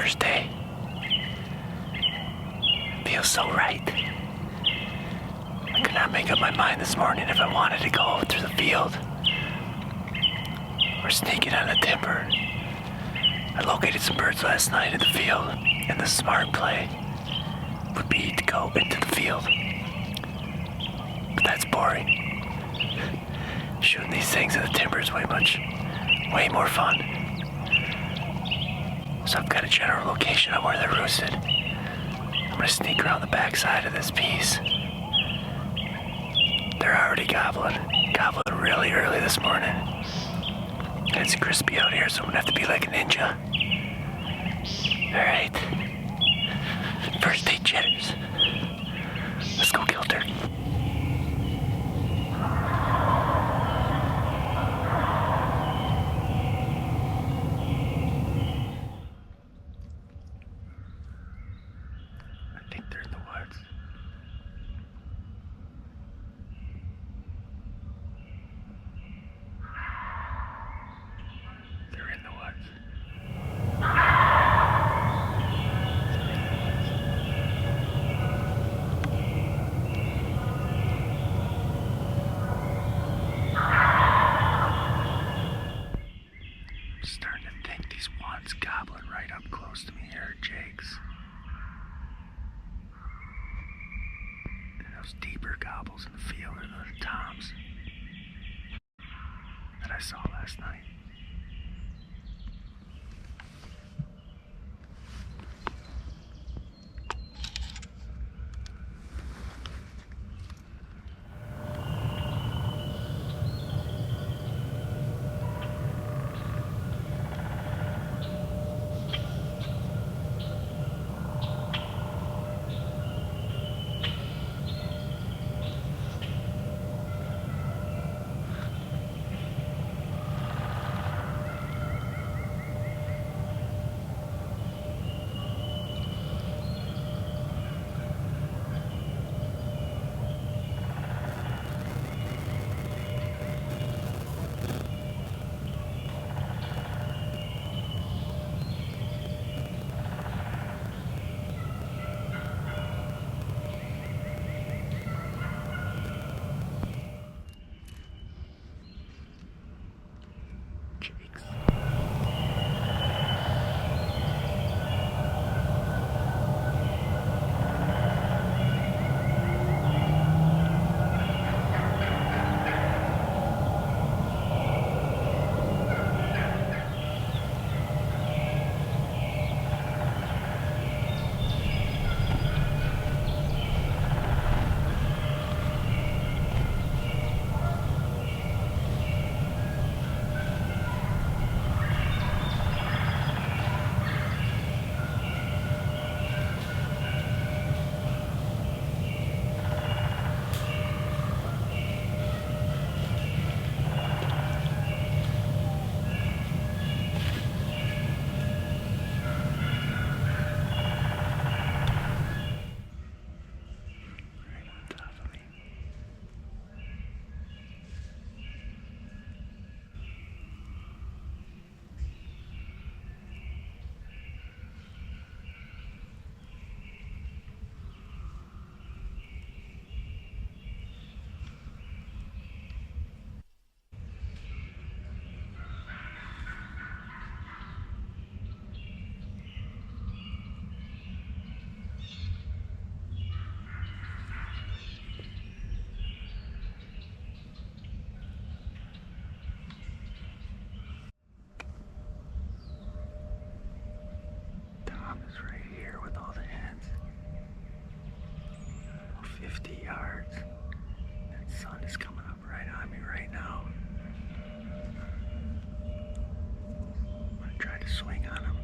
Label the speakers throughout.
Speaker 1: first day. It feels so right. I could not make up my mind this morning if I wanted to go through the field or sneak in on the timber. I located some birds last night in the field, and the smart play would be to go into the field. But that's boring. Shooting these things in the timber is way more fun. So I've got a general location of where they're roosted. I'm gonna sneak around the backside of this piece. They're already gobbling really early this morning. And it's crispy out here, so I'm gonna have to be like a ninja. Alright. First day jitters. Let's go kill turkey. I think they're in the woods. They're in the woods. I'm starting to think these ones gobbling right up close to me here are jakes. And those deeper gobbles in the field are the toms that I saw last night. Jakes. Right on top of me. Tom is right here with all the hens. 50 yards. That sun is coming up right on me right now. I'm gonna try to swing on him.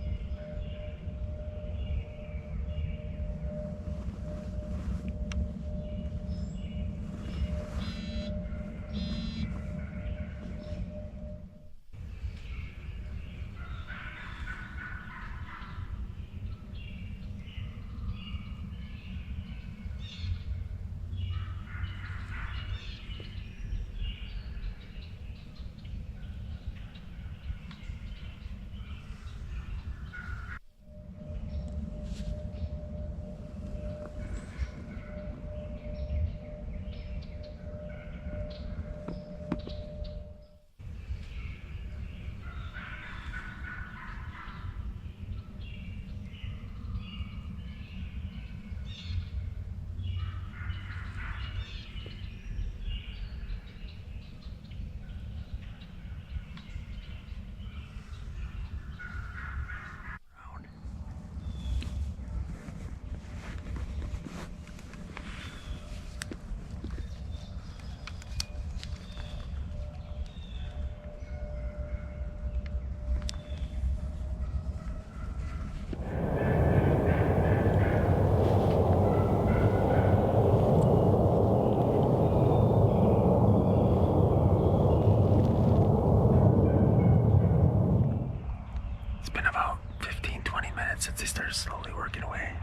Speaker 2: since they started slowly working away.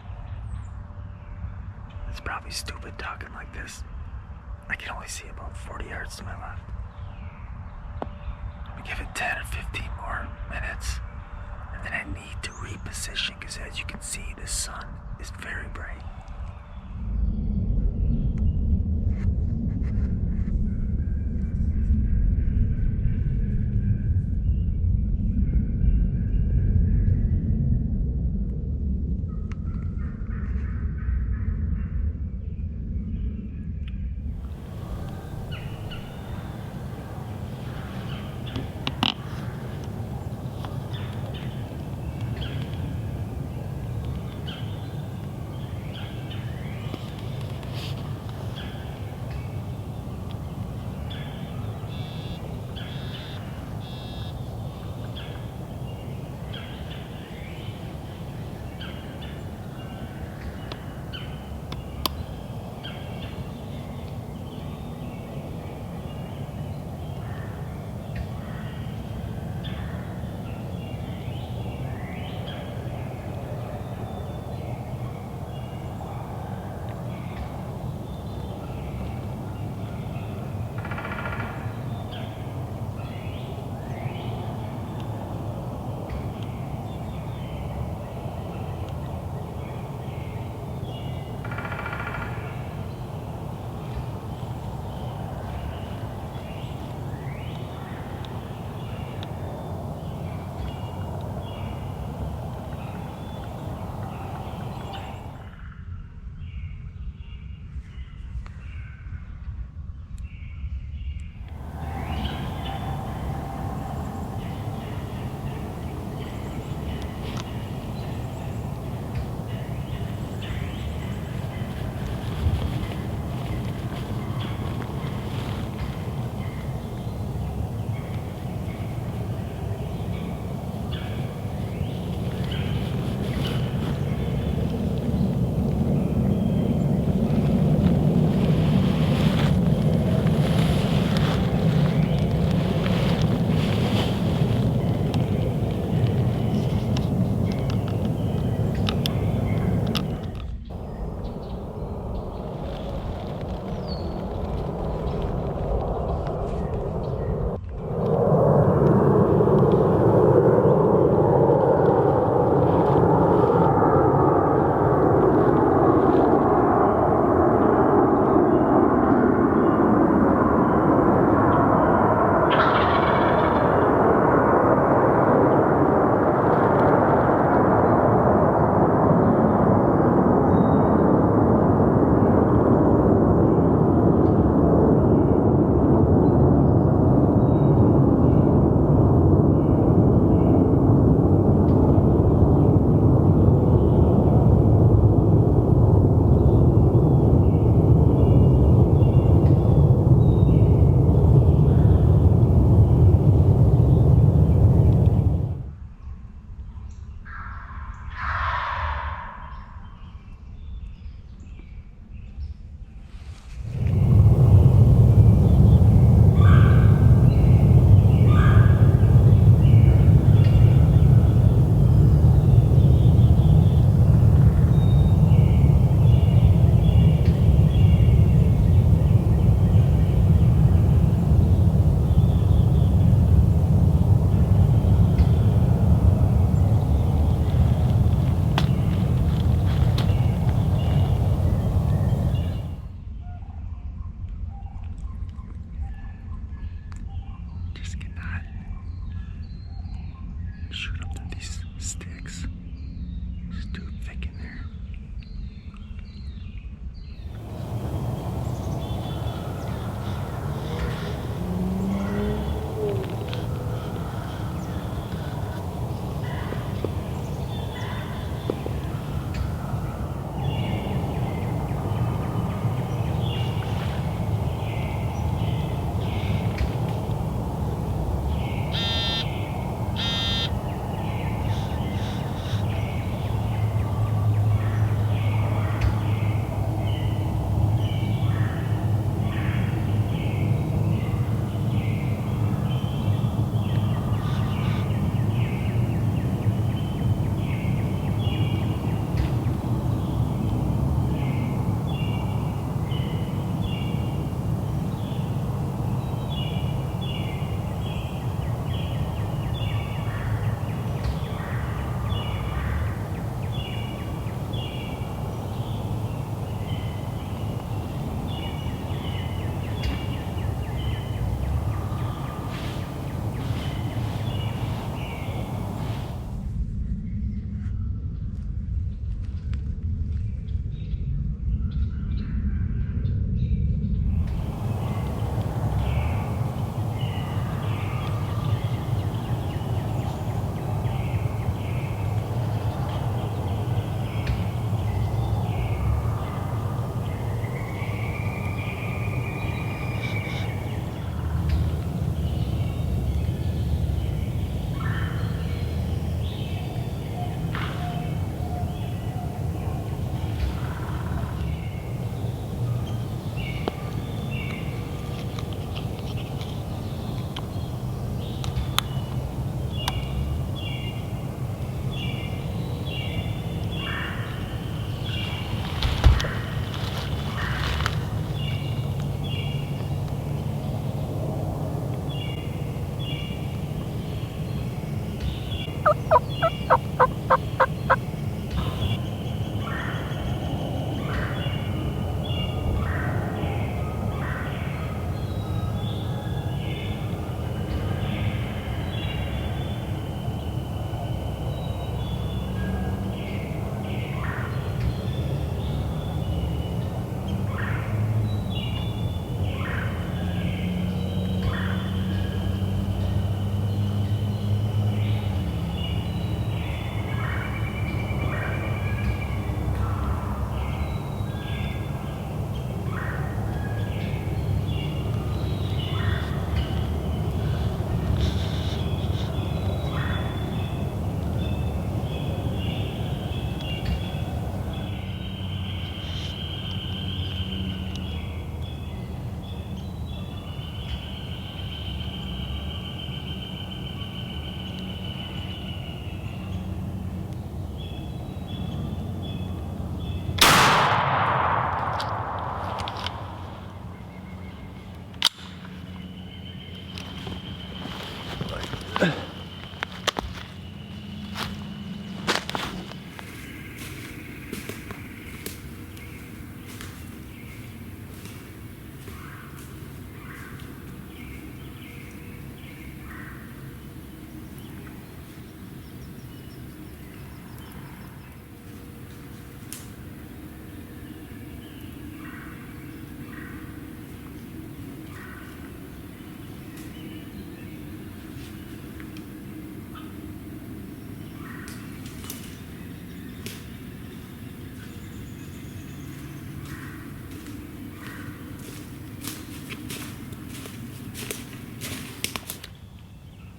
Speaker 2: It's probably stupid talking like this. I can only see about 40 yards to my left. We give it 10 or 15 more minutes, and then I need to reposition because as you can see, the sun is very bright.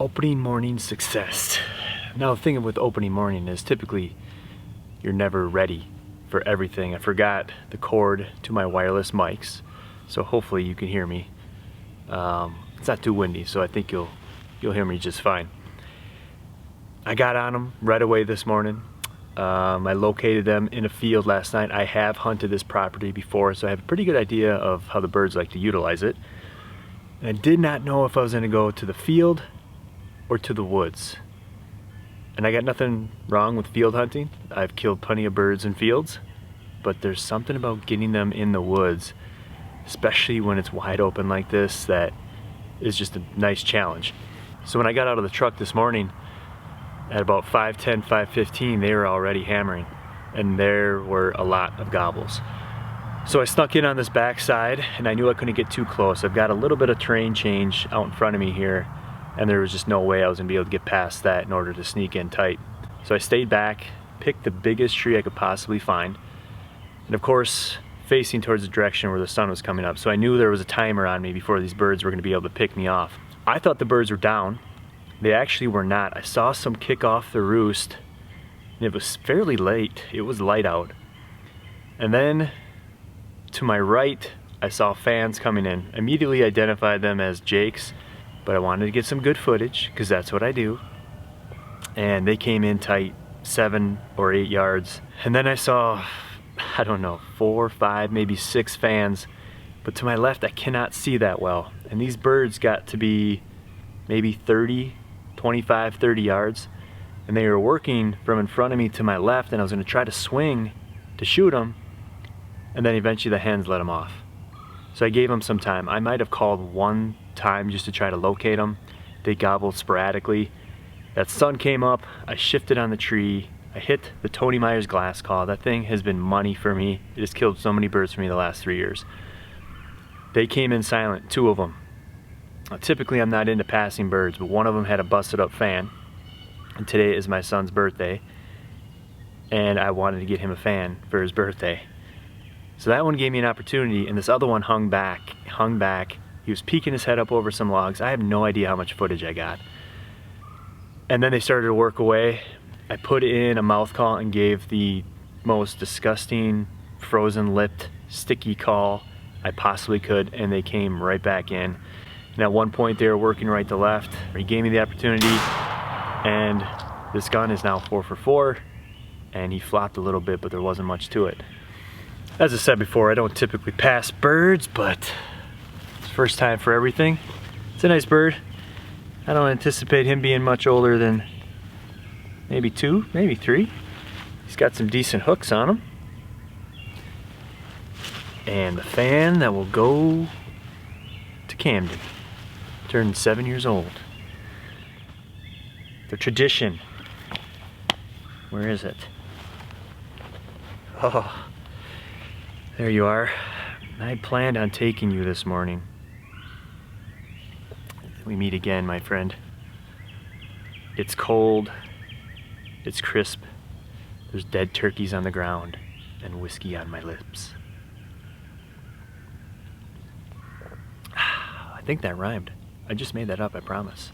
Speaker 1: Opening morning success. Now the thing with opening morning is typically you're never ready for everything. I forgot the cord to my wireless mics, so hopefully you can hear me. It's not too windy, so I think you'll hear me just fine. I got on them right away this morning. I located them in a field last night. I have hunted this property before, so I have a pretty good idea of how the birds like to utilize it. And I did not know if I was going to go to the field or to the woods. And I got nothing wrong with field hunting. I've killed plenty of birds in fields, but there's something about getting them in the woods, especially when it's wide open like this, that is just a nice challenge. So when I got out of the truck this morning at about 5:10, 5:15, they were already hammering, and there were a lot of gobbles. So I snuck in on this backside, and I knew I couldn't get too close. I've got a little bit of terrain change out in front of me here, and there was just no way I was gonna be able to get past that in order to sneak in tight. So I stayed back, picked the biggest tree I could possibly find, and of course facing towards the direction where the sun was coming up. So I knew there was a timer on me before these birds were gonna be able to pick me off. I thought the birds were down. They actually were not. I saw some kick off the roost, and it was fairly late. It was light out. And then to my right, I saw fans coming in. Immediately identified them as jakes, but I wanted to get some good footage because that's what I do. And they came in tight, 7 or 8 yards. And then I saw, I don't know, 4, 5, maybe 6 fans. But to my left, I cannot see that well. And these birds got to be maybe 25, 30 yards. And they were working from in front of me to my left, and I was gonna try to swing to shoot them. And then eventually the hens let them off. So I gave them some time. I might have called one time just to try to locate them. They gobbled sporadically. That sun came up, I shifted on the tree, I hit the Tony Myers glass call. That thing has been money for me. It has killed so many birds for me the last 3 years. They came in silent, 2 of them. Now, typically I'm not into passing birds, but one of them had a busted up fan. And today is my son's birthday, and I wanted to get him a fan for his birthday. So that one gave me an opportunity, and this other one hung back. He was peeking his head up over some logs. I have no idea how much footage I got. And then they started to work away. I put in a mouth call and gave the most disgusting, frozen-lipped, sticky call I possibly could, and they came right back in. And at one point they were working right to left. He gave me the opportunity, and this gun is now 4 for 4, and he flopped a little bit, but there wasn't much to it. As I said before, I don't typically pass birds, but it's first time for everything. It's a nice bird. I don't anticipate him being much older than maybe 2, maybe 3. He's got some decent hooks on him. And the fan that will go to Camden, turned 7 years old. The tradition. Where is it? Oh, there you are. I planned on taking you this morning. We meet again, my friend. It's cold, it's crisp, there's dead turkeys on the ground, and whiskey on my lips. I think that rhymed. I just made that up, I promise.